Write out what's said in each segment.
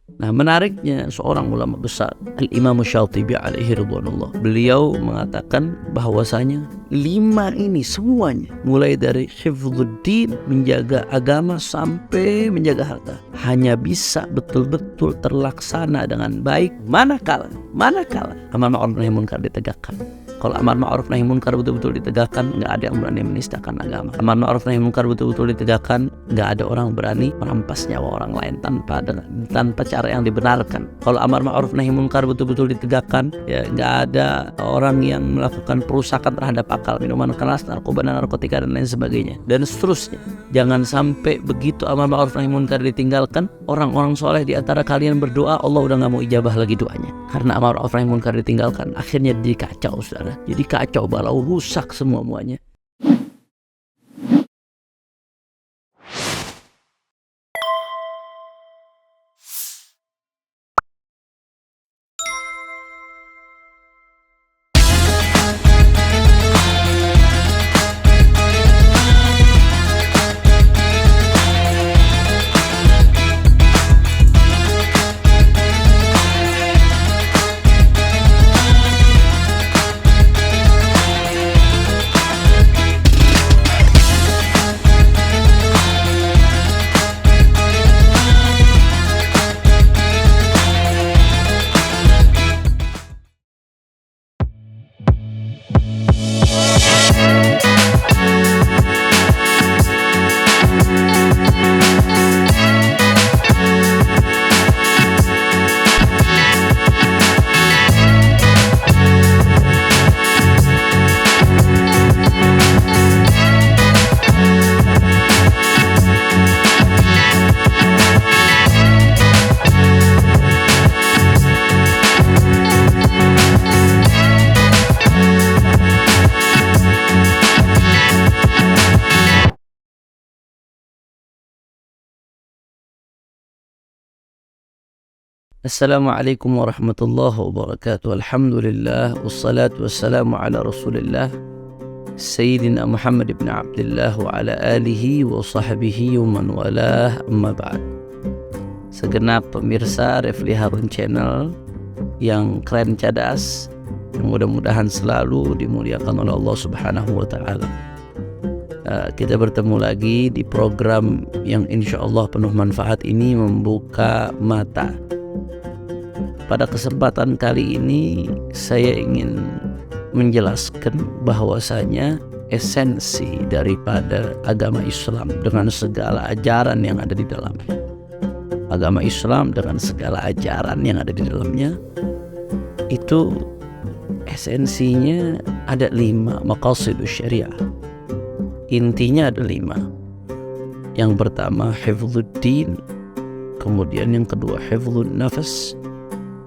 Nah, menariknya seorang ulama besar, Al-Imam Syatibi alaihi ridwanullah, beliau mengatakan bahwasanya 5 ini semuanya, mulai dari hifdzuddin, menjaga agama, sampai menjaga harta, hanya bisa betul-betul terlaksana dengan baik manakala amar ma'ruf nahi munkar ditegakkan. Kalau amar ma'ruf nahi munkar betul-betul ditegakkan, nggak ada yang berani menistakan agama. Amar ma'ruf nahi munkar betul-betul ditegakkan, nggak ada orang berani merampas nyawa orang lain tanpa cara yang dibenarkan. Kalau amar ma'ruf nahi munkar betul-betul ditegakkan, ya nggak ada orang yang melakukan perusakan terhadap akal, minuman keras, narkoba, narkotika, dan lain sebagainya, dan seterusnya. Jangan sampai begitu amar ma'ruf nahi munkar ditinggalkan, orang-orang soleh di antara kalian berdoa, Allah udah nggak mau ijabah lagi doanya, karena amar ma'ruf nahi munkar ditinggalkan. Akhirnya jadi kacau, saudara. Jadi kacau balau, rusak semua-muanya. Assalamualaikum warahmatullahi wabarakatuh. Alhamdulillah, wassalatu wassalamu ala rasulillah Sayyidina Muhammad ibn Abdullah wa ala alihi wa sahbihi wa man walah, amma ba'd. Segenap pemirsa Refli Harun Channel yang keren, cadas, yang mudah-mudahan selalu dimuliakan oleh Allah Subhanahu wa ta'ala. Kita bertemu lagi di program yang insya Allah penuh manfaat ini, membuka mata. Pada kesempatan kali ini saya ingin menjelaskan bahwasanya esensi daripada agama Islam dengan segala ajaran yang ada di dalamnya. Agama Islam dengan segala ajaran yang ada di dalamnya itu esensinya ada 5 maqasidus syariah. Intinya ada 5. Yang pertama hifdzuddin, kemudian yang kedua hifdzun nafas,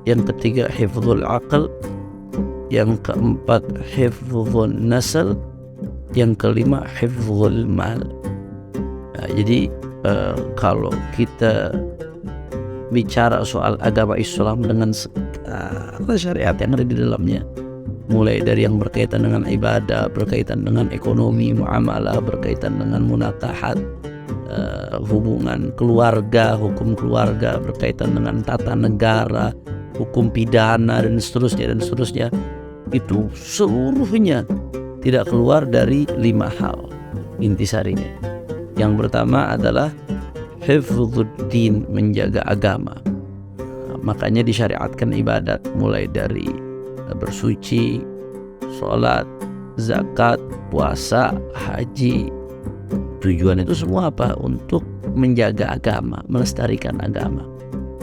yang ketiga hifdzul aql, yang keempat hifdzun nasl, yang kelima hifdzul mal. Jadi kalau kita bicara soal agama Islam dengan segala syariat yang ada di dalamnya, mulai dari yang berkaitan dengan ibadah, berkaitan dengan ekonomi, muamalah, berkaitan dengan munakahat, hubungan keluarga, hukum keluarga, berkaitan dengan tata negara, hukum pidana, dan seterusnya, itu seluruhnya tidak keluar dari 5 hal intisarinya. Yang pertama adalah hifdzuddin, menjaga agama. Makanya disyariatkan ibadat, mulai dari bersuci, sholat, zakat, puasa, haji. Tujuan itu semua apa? Untuk menjaga agama, melestarikan agama.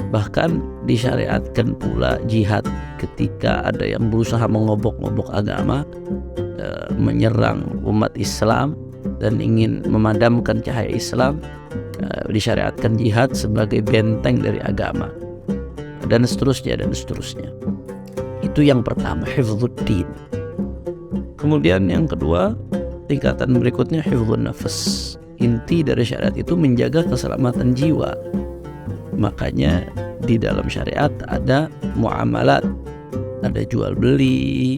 Bahkan disyariatkan pula jihad ketika ada yang berusaha mengobok-ngobok agama, menyerang umat Islam dan ingin memadamkan cahaya Islam. Disyariatkan jihad sebagai benteng dari agama, dan seterusnya. Itu yang pertama, hifdzuddin. Kemudian yang kedua, tingkatan berikutnya hifdzun nafas. Inti dari syariat itu menjaga keselamatan jiwa. Makanya di dalam syariat ada muamalat, ada jual beli,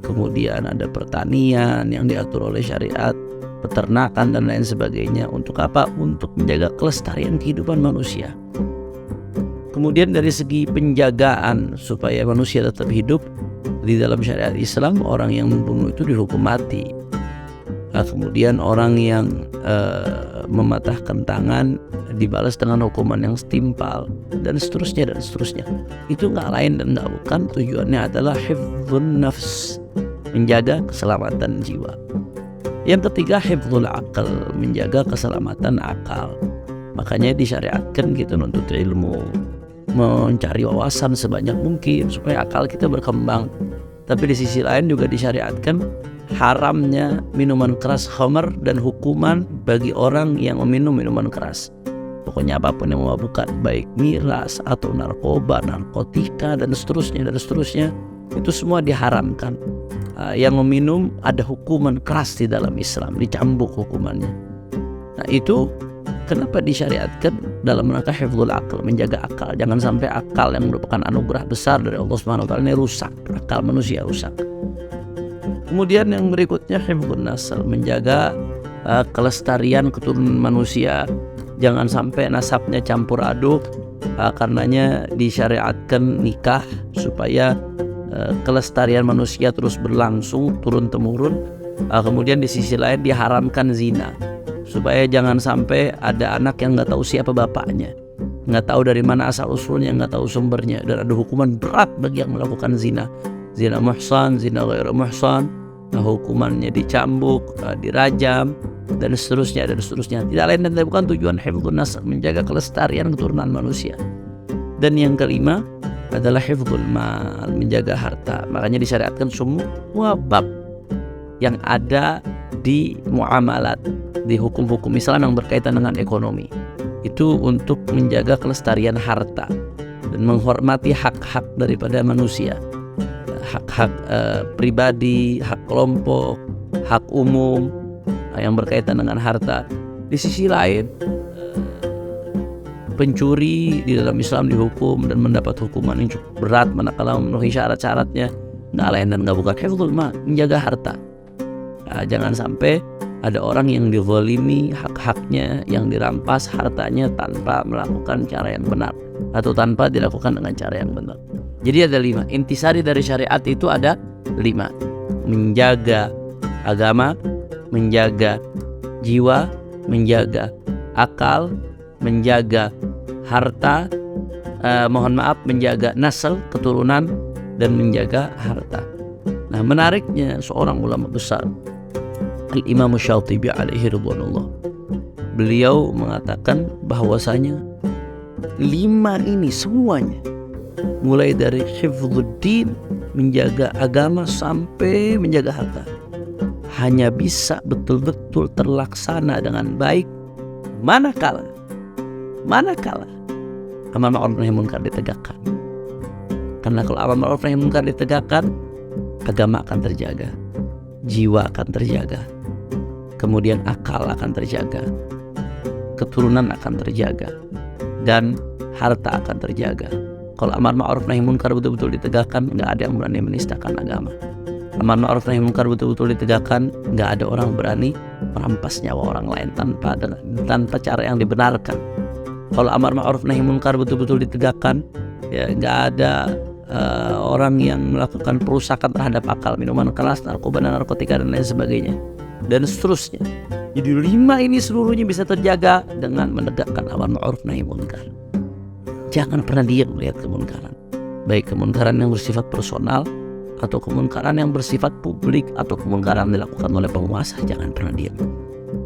kemudian ada pertanian yang diatur oleh syariat, peternakan dan lain sebagainya. Untuk apa? Untuk menjaga kelestarian kehidupan manusia. Kemudian dari segi penjagaan supaya manusia tetap hidup di dalam syariat Islam, orang yang membunuh itu dihukum mati. Kemudian orang yang mematahkan tangan dibalas dengan hukuman yang setimpal, dan seterusnya dan seterusnya. Itu nggak lain dan nggak bukan, tujuannya adalah hifdzun nafs, menjaga keselamatan jiwa. Yang ketiga, hifdzul akal, menjaga keselamatan akal. Makanya disyariatkan kita nuntut ilmu, mencari wawasan sebanyak mungkin supaya akal kita berkembang. Tapi di sisi lain juga disyariatkan haramnya minuman keras, khamar, dan hukuman bagi orang yang meminum minuman keras. Pokoknya apapun yang memabukkan, baik miras atau narkoba, narkotika, dan seterusnya, itu semua diharamkan. Yang meminum ada hukuman keras di dalam Islam, dicambuk hukumannya. Nah itu kenapa disyariatkan dalam rangka hifdzul akal, menjaga akal. Jangan sampai akal yang merupakan anugerah besar dari Allah Subhanahu wa taala ini rusak, akal manusia rusak. Kemudian yang berikutnya hifdzun nasl, menjaga kelestarian keturunan manusia. Jangan sampai nasabnya campur aduk. Karenanya disyariatkan nikah supaya kelestarian manusia terus berlangsung turun temurun. Kemudian di sisi lain diharamkan zina, supaya jangan sampai ada anak yang nggak tahu siapa bapaknya, nggak tahu dari mana asal usulnya, nggak tahu sumbernya, dan ada hukuman berat bagi yang melakukan zina. Zina muhsan, zina ghairu muhsan, hukumannya dicambuk, dirajam, dan seterusnya. Tidak lain dan bukan tujuan hifdzun nasl, menjaga kelestarian keturunan manusia. Dan yang kelima adalah hifdzul mal, menjaga harta. Makanya disyariatkan semua bab yang ada di muamalat, di hukum-hukum Islam yang berkaitan dengan ekonomi, itu untuk menjaga kelestarian harta dan menghormati hak-hak daripada manusia, hak-hak pribadi, hak kelompok, hak umum yang berkaitan dengan harta. Di sisi lain, pencuri di dalam Islam dihukum dan mendapat hukuman yang cukup berat manakala memenuhi syarat-syaratnya. Nggak lain dan nggak bukan hifdzul mal, menjaga harta. Jangan sampai ada orang yang dizalimi hak-haknya, yang dirampas hartanya tanpa melakukan cara yang benar atau tanpa dilakukan dengan cara yang benar. Jadi ada 5 intisari dari syariat, itu ada 5: menjaga agama, menjaga jiwa, menjaga akal, menjaga harta, menjaga nasl, keturunan, dan menjaga harta. Nah, menariknya seorang ulama besar, Al-Imam Syatibi alaihi ridwanullah, beliau mengatakan bahwasanya 5 ini semuanya, mulai dari hifdzuddin, menjaga agama, sampai menjaga harta, hanya bisa betul-betul terlaksana dengan baik manakala amar ma'ruf nahi munkar ditegakkan. Karena kalau amar ma'ruf nahi munkar ditegakkan, agama akan terjaga, jiwa akan terjaga, kemudian akal akan terjaga, keturunan akan terjaga, dan harta akan terjaga. Kalau amar ma'ruf nahi munkar betul-betul ditegakkan, nggak ada yang berani menistakan agama. Amar ma'ruf nahi munkar betul-betul ditegakkan, nggak ada orang berani merampas nyawa orang lain tanpa cara yang dibenarkan. Kalau amar ma'ruf nahi munkar betul-betul ditegakkan, ya nggak ada orang yang melakukan perusakan terhadap akal, minuman keras, narkoba, dan narkotika, dan lain sebagainya, dan seterusnya. Jadi 5 ini seluruhnya bisa terjaga dengan menegakkan amar ma'ruf nahi munkar. Jangan pernah diam melihat kemunkaran, baik kemunkaran yang bersifat personal atau kemunkaran yang bersifat publik atau kemunkaran dilakukan oleh penguasa. Jangan pernah diam,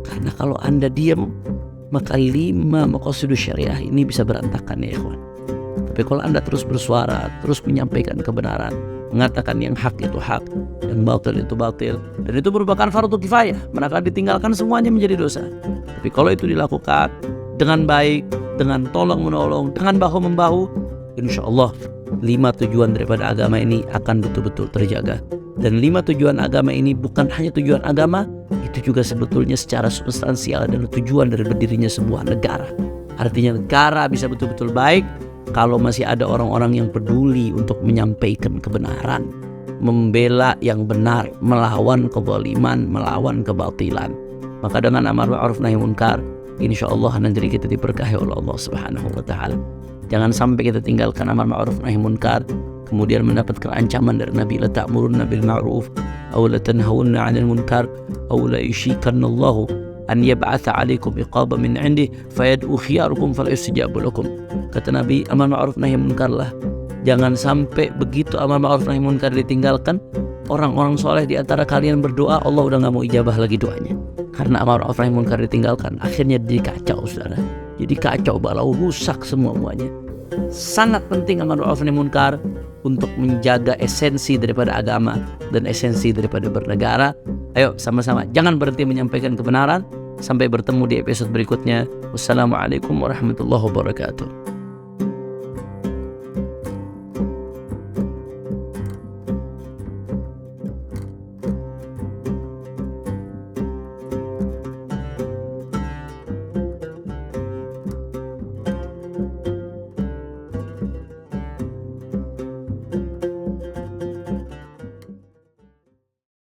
karena kalau Anda diam, maka 5 maqasidus syariah ini bisa berantakan, ya ikhwan. Tapi kalau Anda terus bersuara, terus menyampaikan kebenaran, mengatakan yang hak itu hak, yang batil itu batil, dan itu merupakan fardu kifayah, maka ditinggalkan semuanya menjadi dosa. Tapi kalau itu dilakukan dengan baik, dengan tolong menolong, dengan bahu membahu, insya Allah 5 tujuan daripada agama ini akan betul-betul terjaga. Dan 5 tujuan agama ini bukan hanya tujuan agama, itu juga sebetulnya secara substansial adalah tujuan dari berdirinya sebuah negara. Artinya negara bisa betul-betul baik kalau masih ada orang-orang yang peduli untuk menyampaikan kebenaran, membela yang benar, melawan kezaliman, melawan kebatilan. Maka dengan amar ma'ruf nahi munkar, insya Allah negeri kita diberkahi oleh Allah Subhanahu wa taala. Jangan sampai kita tinggalkan amar ma'ruf nahi munkar kemudian mendapatkan ancaman dari Nabi, la ta'murunna bil ma'ruf aw la tanhawunna 'anil munkar aw la yushikanallahu an yab'atha 'alaikum iqaban min 'indih fayad'u khiyarukum fala yustajabu lakum. Kata Nabi, amar ma'ruf nahi munkar lah. Jangan sampai begitu amar ma'ruf nahi munkar ditinggalkan, orang-orang soleh di antara kalian berdoa, Allah udah gak mau ijabah lagi doanya. Karena amar ma'ruf nahi munkar ditinggalkan, akhirnya jadi kacau, saudara. Jadi kacau balau, rusak semuanya. Sangat penting amar ma'ruf nahi munkar untuk menjaga esensi daripada agama dan esensi daripada bernegara. Ayo sama-sama, jangan berhenti menyampaikan kebenaran. Sampai bertemu di episode berikutnya. Wassalamualaikum warahmatullahi wabarakatuh.